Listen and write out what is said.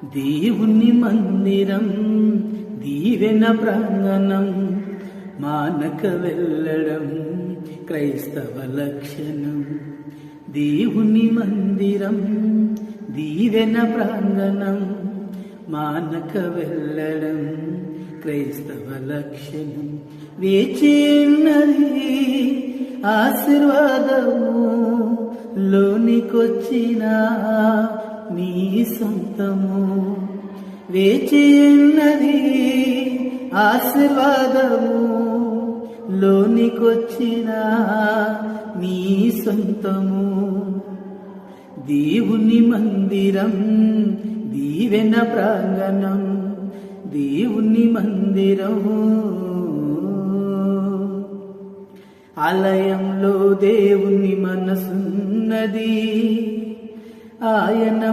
దేవుని మందిరం దీవెన ప్రాంగణం, మానక వెళ్ళడం క్రైస్తవ లక్షణం. దేవుని మందిరం దీవెన ప్రాంగణం, మానక వెళ్ళడం క్రైస్తవ లక్షణం. వేచి ఉన్నది ఆశీర్వాదము, లోనికొచ్చిన నీ సొంతము. వేచి ఉన్నది ఆశీర్వాదము, లోనికొచ్చిన నీ సొంతము. దేవుని మందిరం దీవెన ప్రాంగణం, దేవుని మందిరం. ఆలయంలో దేవుని మనసున్నది, ఆయన